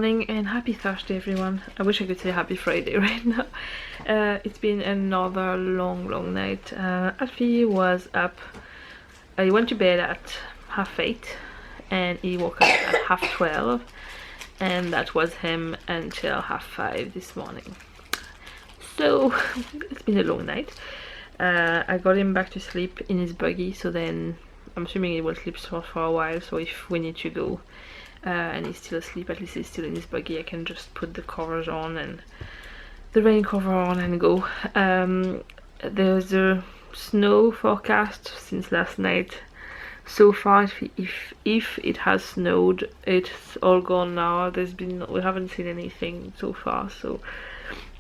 morning and happy Thursday everyone. I wish I could say happy Friday right now. It's been another long night. Alfie was up. He went to bed at 8:30 and he woke up at 12:30, and that was him until 5:30 this morning. So it's been a long night. I got him back to sleep in his buggy, so then I'm assuming he will sleep for a while, so if we need to go and he's still asleep, at least he's still in his buggy, I can just put the covers on and the rain cover on and go. There's a snow forecast since last night. So far, if it has snowed, it's all gone now. We haven't seen anything so far, so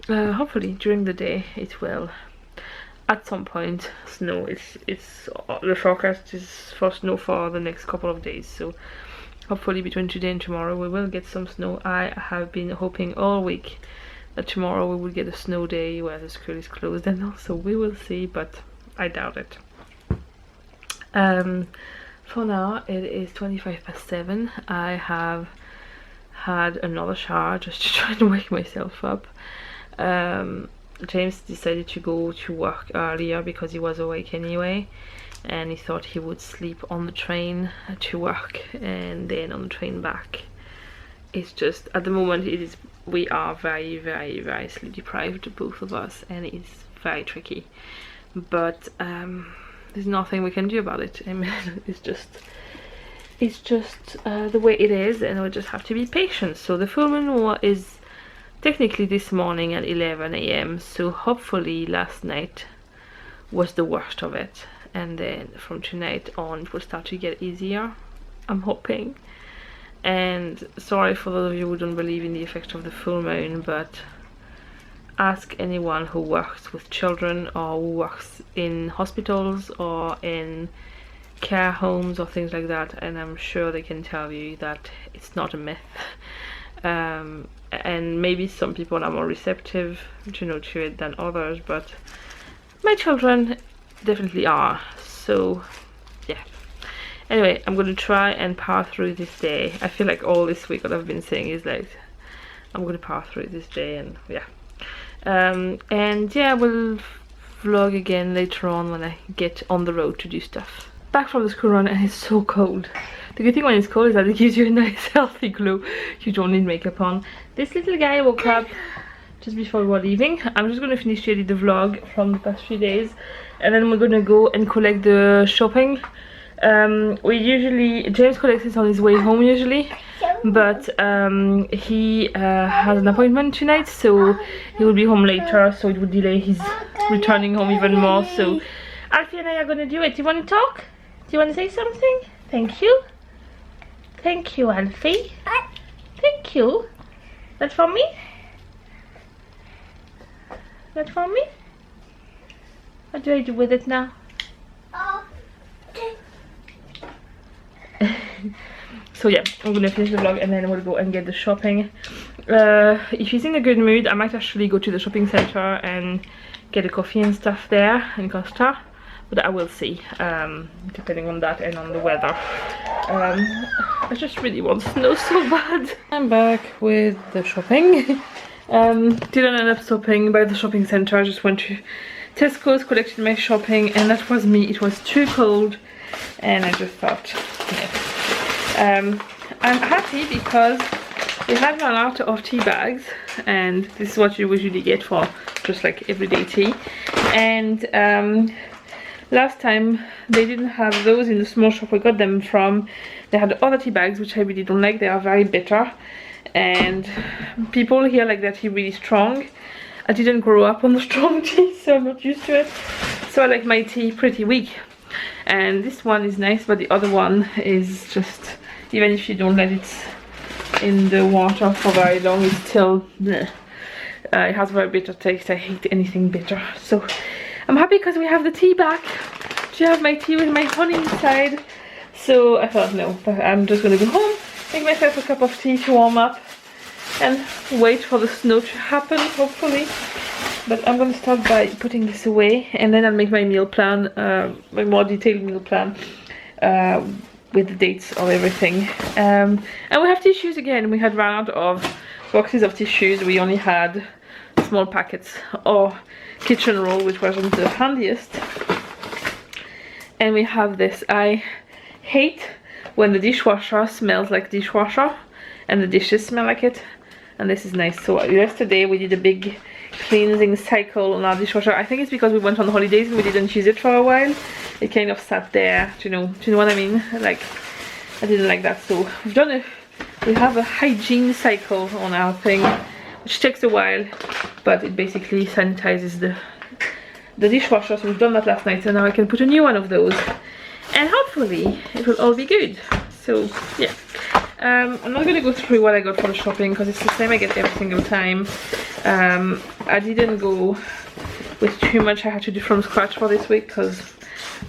hopefully during the day it will at some point snow. It's the forecast is for snow for the next couple of days, so hopefully between today and tomorrow we will get some snow. I have been hoping all week that tomorrow we will get a snow day where the school is closed, and also we will see, but I doubt it. For now it is 7:25. I have had another shower just to try to wake myself up. James decided to go to work earlier because he was awake anyway, and he thought he would sleep on the train to work and then on the train back. It's just at the moment we are very sleep deprived, both of us, and it's very tricky, but there's nothing we can do about it. I mean, it's just the way it is, and we just have to be patient. So the full moon is technically this morning at 11 AM, so hopefully last night was the worst of it, and then from tonight on it will start to get easier, I'm hoping. And sorry for those of you who don't believe in the effect of the full moon, but ask anyone who works with children or who works in hospitals or in care homes or things like that, and I'm sure they can tell you that it's not a myth. And maybe some people are more receptive to it than others, but my children definitely are. So yeah, anyway, I'm gonna try and power through this day. I feel like all this week what I've been saying is like I'm gonna power through this day, and yeah. And yeah, we'll vlog again later on when I get on the road to do stuff. Back from the school run, and it's so cold. The good thing when it's cold is that it gives you a nice healthy glow. You don't need makeup on. This little guy woke up just before we were leaving. I'm just going to finish the vlog from the past few days, and then we're going to go and collect the shopping. James collects it on his way home usually, but he has an appointment tonight, so he will be home later, so it would delay his returning home even more. So Alfie and I are going to do it. Do you want to talk? Do you want to say something? Thank you. Thank you, Alfie. Thank you. That for me? That for me? What do I do with it now? So yeah, I'm gonna finish the vlog and then we'll go and get the shopping. If he's in a good mood, I might actually go to the shopping center and get a coffee and stuff there in Costa, but I will see, depending on that and on the weather. I just really want snow so bad. I'm back with the shopping. Didn't end up stopping by the shopping center. I just went to Tesco's, collected my shopping, and that was me. It was too cold, and I just thought, yeah. I'm happy because we had run out of tea bags, and this is what you usually get for just like everyday tea. And last time they didn't have those in the small shop we got them from. They had other tea bags which I really don't like. They are very bitter, and people here like that tea really strong. I didn't grow up on the strong tea, so I'm not used to it. So I like my tea pretty weak, and this one is nice, but the other one is just, even if you don't let it in the water for very long, it's still bleh. It has a very bitter taste. I hate anything bitter. So I'm happy because we have the tea back. Do you have my tea with my honey inside? So I thought, no, I'm just gonna go home, make myself a cup of tea to warm up, and wait for the snow to happen, hopefully. But I'm gonna start by putting this away, and then I'll make my meal plan, my more detailed meal plan. with the dates of everything. And we have tissues again. We had run out of boxes of tissues. We only had small packets or kitchen roll, which wasn't the handiest. And we have this. I hate when the dishwasher smells like dishwasher and the dishes smell like it. And this is nice. So yesterday we did a big cleansing cycle on our dishwasher. I think it's because we went on holidays and we didn't use it for a while. It kind of sat there, do you know what I mean? Like, I didn't like that. So we have a hygiene cycle on our thing, which takes a while, but it basically sanitizes the dishwasher. So we've done that last night, so now I can put a new one of those, and hopefully it will all be good. So yeah. I'm not going to go through what I got for the shopping because it's the same I get every single time. I didn't go with too much I had to do from scratch for this week because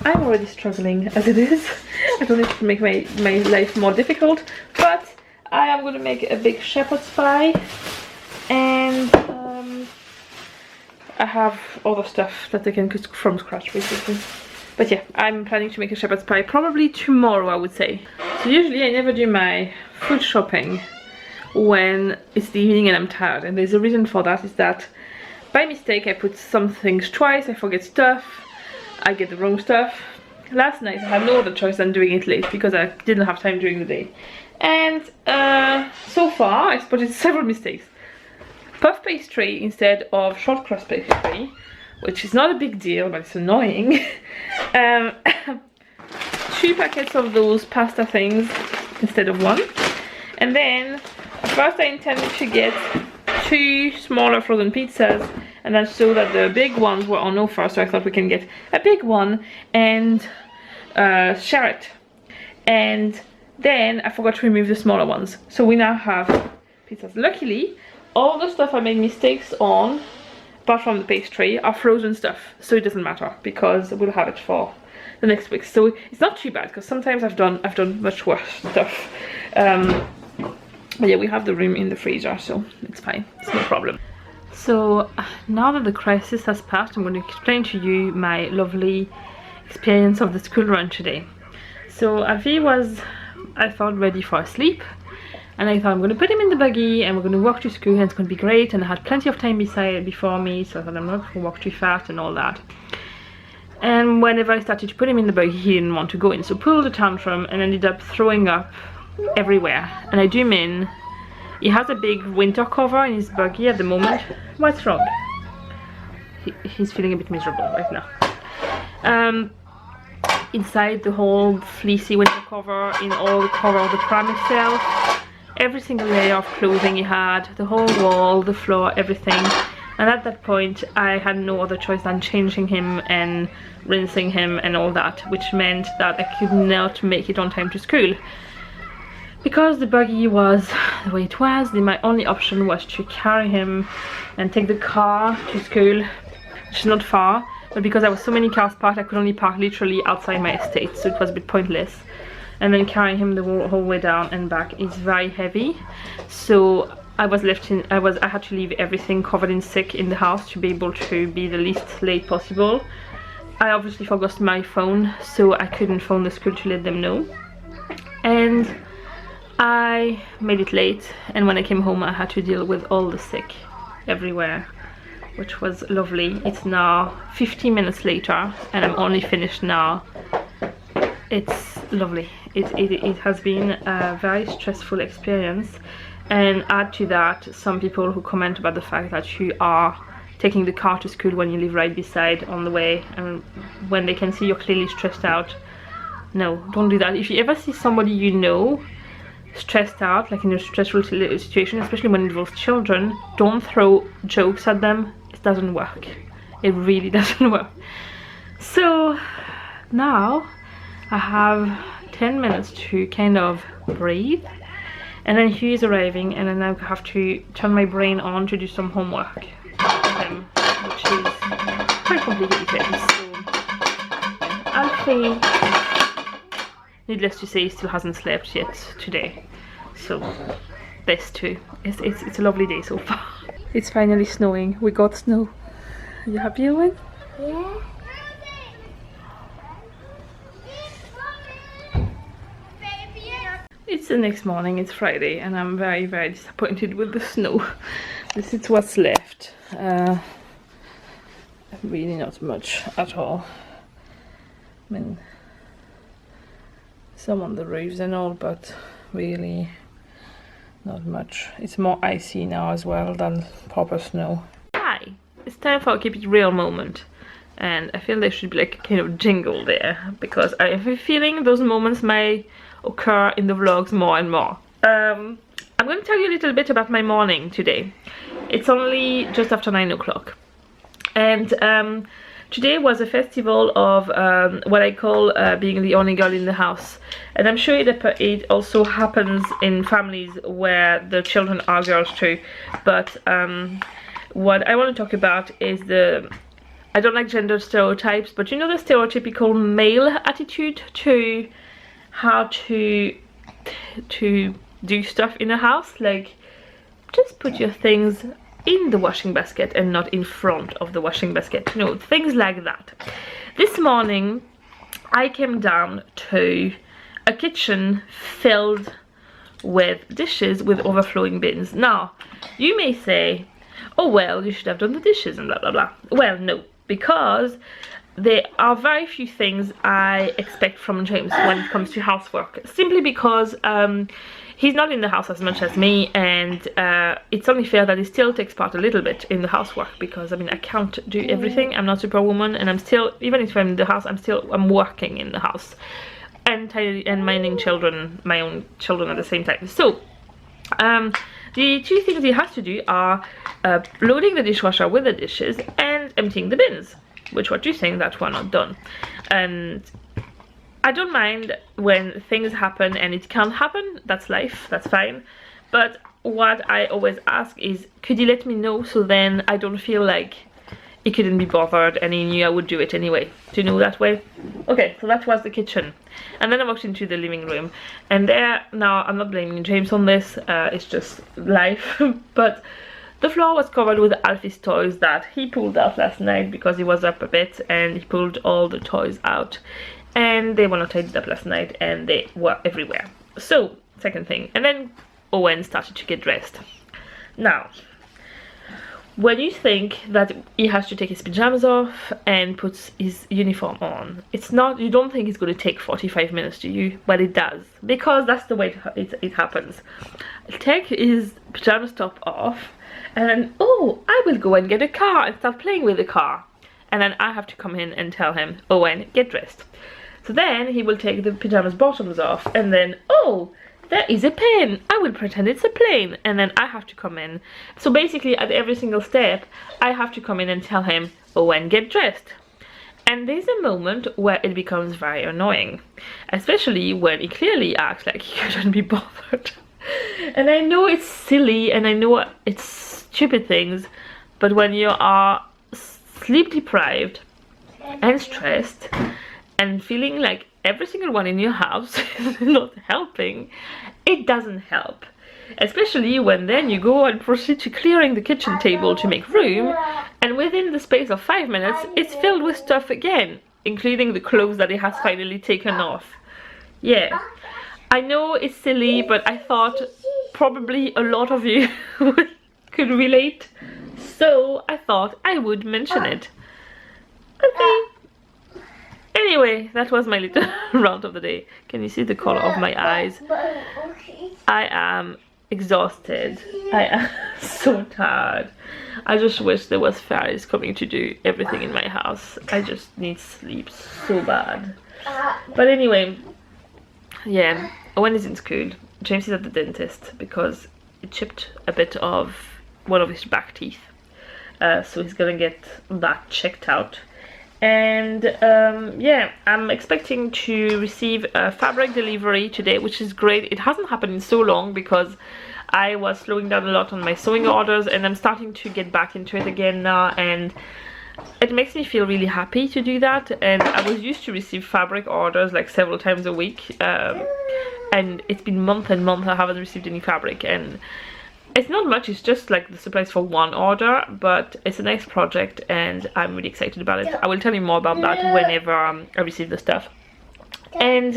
I'm already struggling as it is. I don't need to make my life more difficult, but I am going to make a big shepherd's pie, and I have other stuff that I can cook from scratch basically. But yeah, I'm planning to make a shepherd's pie probably tomorrow, I would say. So usually I never do my food shopping when it's the evening and I'm tired, and there's a reason for that. Is that by mistake I put some things twice, I forget stuff, I get the wrong stuff. Last night I had no other choice than doing it late because I didn't have time during the day. And so far I spotted several mistakes. Puff pastry instead of short crust pastry, which is not a big deal, but it's annoying. 2 packets of those pasta things instead of 1. And then at first I intended to get 2 smaller frozen pizzas, and I saw that the big ones were on offer, so I thought we can get a big one and share it. And then I forgot to remove the smaller ones, so we now have pizzas. Luckily, all the stuff I made mistakes on, apart from the pastry, are frozen stuff, so it doesn't matter because we'll have it for the next week. So it's not too bad because sometimes I've done much worse stuff. But yeah, we have the room in the freezer, so it's fine. It's no problem. So now that the crisis has passed, I'm going to explain to you my lovely experience of the school run today. So Avi was, I thought, ready for a sleep. And I thought I'm going to put him in the buggy and we're going to walk to school and it's going to be great. And I had plenty of time before me, so I thought I'm not going to walk too fast and all that. And whenever I started to put him in the buggy, he didn't want to go in. So pulled a tantrum and ended up throwing up everywhere. And I zoom in. He has a big winter cover in his buggy at the moment. What's wrong? He's feeling a bit miserable right now. Inside the whole fleecy winter cover, in all the cover of the pram itself. Every single layer of clothing he had, the whole wall, the floor, everything. And at that point I had no other choice than changing him and rinsing him and all that, which meant that I could not make it on time to school. Because the buggy was the way it was, my only option was to carry him and take the car to school, which is not far, but because there were so many cars parked I could only park literally outside my estate, so it was a bit pointless. And then carrying him the whole way down and back is very heavy, so I had to leave everything covered in sick in the house to be able to be the least late possible. I obviously forgot my phone, so I couldn't phone the school to let them know, and I made it late. And when I came home I had to deal with all the sick everywhere, which was lovely. It's now 15 minutes later and I'm only finished now. It's lovely. It has been a very stressful experience, and add to that some people who comment about the fact that you are taking the car to school when you live right beside on the way, and when they can see you're clearly stressed out. No, don't do that. If you ever see somebody you know stressed out, like in a stressful situation, especially when it involves children, don't throw jokes at them. It doesn't work. It really doesn't work. So now I have 10 minutes to kind of breathe, and then Hugh is arriving, and then I have to turn my brain on to do some homework with him, which is quite complicated. So Alfie, needless to say, still hasn't slept yet today, so this too. It's a lovely day so far. It's finally snowing. We got snow. Are you happy, Owen? Yeah. the next morning, it's Friday, and I'm very, very disappointed with the snow. This is what's left. Really not much at all. I mean, some on the roofs and all, but really not much. It's more icy now as well than proper snow. Hi, it's time for a Keep It Real moment. And I feel there should be like a kind of jingle there, because I have a feeling those moments may occur in the vlogs more and more. I'm going to tell you a little bit about my morning today. It's only just after 9 o'clock. And today was a festival of what I call being the only girl in the house. And I'm sure it also happens in families where the children are girls too. But what I want to talk about is I don't like gender stereotypes, but you know the stereotypical male attitude to how to do stuff in a house, like just put your things in the washing basket and not in front of the washing basket, you know, things like that. This morning I came down to a kitchen filled with dishes with overflowing bins. Now you may say, oh well, you should have done the dishes and blah blah blah. Well, no, because there are very few things I expect from James when it comes to housework, simply because he's not in the house as much as me, and it's only fair that he still takes part a little bit in the housework, because I mean I can't do everything. I'm not Superwoman, and I'm still, even if I'm in the house, I'm working in the house and minding my own children at the same time. So the two things he has to do are loading the dishwasher with the dishes and emptying the bins, which what you're saying that were not done. And I don't mind when things happen and it can't happen, that's life, that's fine. But what I always ask is, could you let me know, so then I don't feel like he couldn't be bothered and he knew I would do it anyway. Do you know that way? Okay, so that was the kitchen. And then I walked into the living room, and there, now I'm not blaming James on this, it's just life. But the floor was covered with Alfie's toys that he pulled out last night because he was up a bit, and he pulled all the toys out. And they were not tidied up last night, and they were everywhere. So, second thing. And then Owen started to get dressed. Now, when you think that he has to take his pajamas off and puts his uniform on, it's not, you don't think it's going to take 45 minutes, do you? But it does, because that's the way it happens. Take his pajamas top off, and then, oh, I will go and get a car and start playing with the car. And then I have to come in and tell him, Owen, get dressed. So then he will take the pajamas bottoms off, and then, oh, there is a pen, I will pretend it's a plane, and then I have to come in. So basically at every single step I have to come in and tell him, Owen, get dressed. And there's a moment where it becomes very annoying, especially when he clearly acts like he couldn't be bothered. And I know it's silly and I know it's stupid things, but when you are sleep deprived and stressed and feeling like every single one in your house is not helping, it doesn't help. Especially when then you go and proceed to clearing the kitchen table to make room, and within the space of 5 minutes it's filled with stuff again, including the clothes that he has finally taken off. Yeah, I know it's silly, but I thought probably a lot of you could relate, so I thought I would mention it. Okay. Anyway, that was my little rant of the day. Can you see the color of my eyes? I am exhausted. I am so tired. I just wish there was fairies coming to do everything in my house. I just need sleep so bad. But anyway, yeah, Owen is in school. James is at the dentist because it chipped a bit of one of his back teeth. So he's gonna get that checked out. And yeah, I'm expecting to receive a fabric delivery today, which is great. It hasn't happened in so long because I was slowing down a lot on my sewing orders, and I'm starting to get back into it again now, and it makes me feel really happy to do that. And I was used to receive fabric orders like several times a week, and it's been months and months I haven't received any fabric, and it's not much, it's just like the supplies for one order, but it's a nice project and I'm really excited about it. I will tell you more about that whenever I receive the stuff. And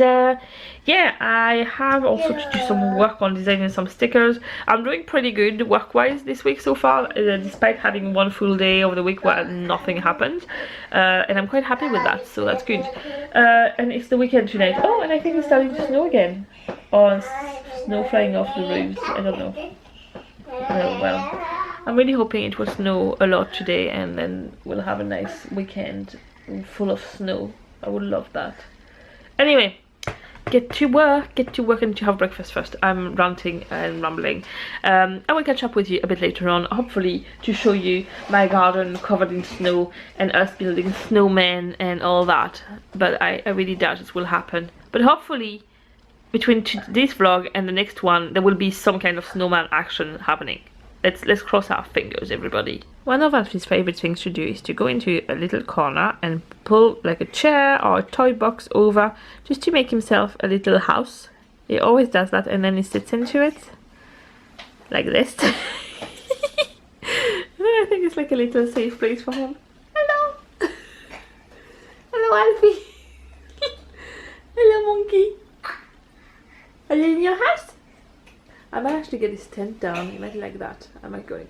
yeah, I have also to do some work on designing some stickers. I'm doing pretty good work-wise this week so far, despite having one full day over the week where nothing happened, and I'm quite happy with that, so that's good. And it's the weekend tonight. Oh, and I think it's starting to snow again, or snow flying off the roofs. I don't know. Oh, well, I'm really hoping it will snow a lot today, and then we'll have a nice weekend full of snow. I would love that. Anyway, get to work and to have breakfast first. I'm ranting and rambling. I will catch up with you a bit later on, hopefully to show you my garden covered in snow and us building snowmen and all that. But I really doubt it will happen. But hopefully between this vlog and the next one there will be some kind of snowman action happening. Let's cross our fingers, everybody. One of Alfie's favorite things to do is to go into a little corner and pull like a chair or a toy box over just to make himself a little house. He always does that, and then he sits into it like this. And I think it's like a little safe place for him. Hello. Hello, Alfie. Hello, monkey. Are you in your house? I might actually get his tent down. He might like that. I might go and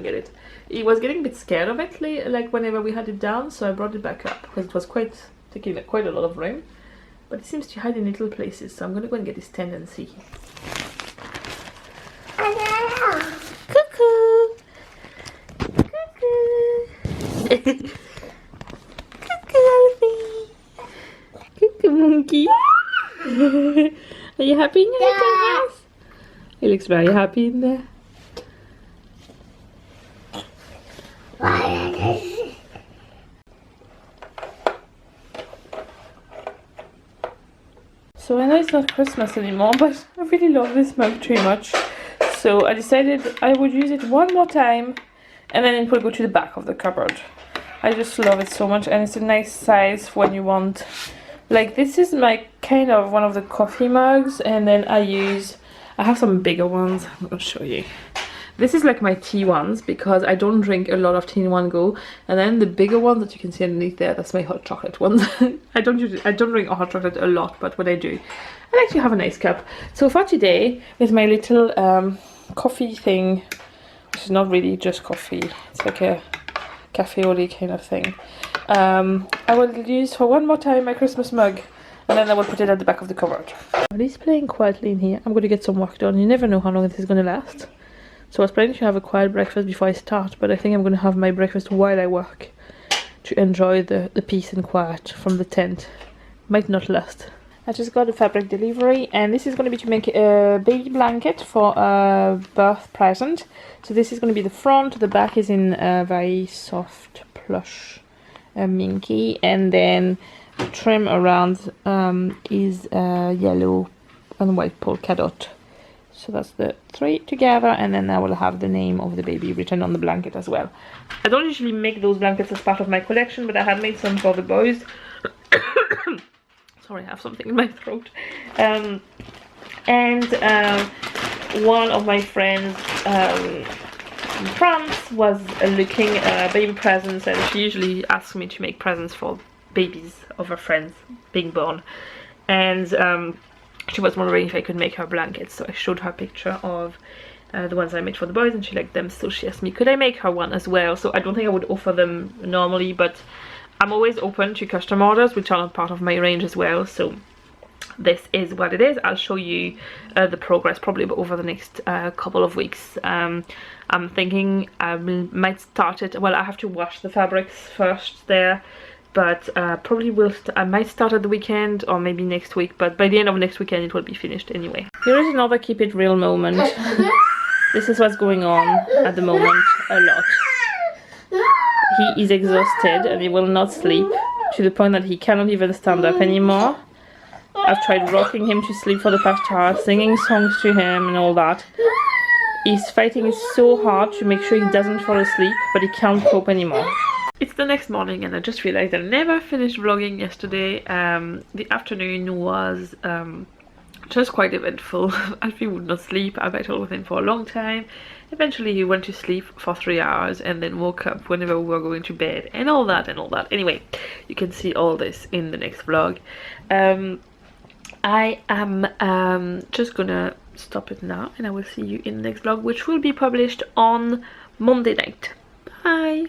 get it. He was getting a bit scared of it, like whenever we had it down, so I brought it back up because it was taking quite a lot of room. But it seems to hide in little places, so I'm gonna go and get his tent and see. Cuckoo! Cuckoo! Cuckoo, Alfie! Cuckoo, monkey! Are you happy in your little house? He looks very happy in there. So I know it's not Christmas anymore, but I really love this mug too much. So I decided I would use it one more time and then it will go to the back of the cupboard. I just love it so much, and it's a nice size when you want. Like, this is my kind of one of the coffee mugs, and then I have some bigger ones. I'm gonna show you. This is like my tea ones because I don't drink a lot of tea in one go, and then the bigger ones that you can see underneath there, that's my hot chocolate ones. I don't drink hot chocolate a lot, but when I do, I like to have a nice cup. So for today, with my little coffee thing, which is not really just coffee, it's like a cafe au lait kind of thing. I will use for one more time my Christmas mug, and then I will put it at the back of the cupboard. He's playing quietly in here. I'm going to get some work done. You never know how long this is going to last. So I was planning to have a quiet breakfast before I start, but I think I'm going to have my breakfast while I work to enjoy the peace and quiet from the tent. Might not last. I just got a fabric delivery, and this is going to be to make a baby blanket for a birth present. So this is going to be the front. The back is in a very soft plush minky, and then the trim around is yellow and white polka dot. So that's the three together, and then I will have the name of the baby written on the blanket as well. I don't usually make those blankets as part of my collection, but I had made some for the boys. Sorry, I have something in my throat. One of my friends in France was looking at baby presents, and she usually asks me to make presents for babies of her friends being born, and she was wondering if I could make her blankets. So I showed her a picture of the ones I made for the boys, and she liked them, so she asked me could I make her one as well. So I don't think I would offer them normally, but I'm always open to custom orders which are not part of my range as well. So this is what it is. I'll show you the progress probably over the next couple of weeks. I'm thinking I might start it, well, I have to wash the fabrics first there, but probably I might start at the weekend or maybe next week, but by the end of next weekend it will be finished anyway. Here is another keep it real moment. This is what's going on at the moment a lot. He is exhausted and he will not sleep, to the point that he cannot even stand up anymore. I've tried rocking him to sleep for the past hour, singing songs to him and all that. He's fighting so hard to make sure he doesn't fall asleep, but he can't cope anymore. It's the next morning, and I just realized I never finished vlogging yesterday. The afternoon was just quite eventful. Alfie would not sleep. I battled with him for a long time. Eventually he went to sleep for 3 hours and then woke up whenever we were going to bed, and all that and all that. Anyway, you can see all this in the next vlog. I am just gonna stop it now, and I will see you in the next vlog, which will be published on Monday night. Bye!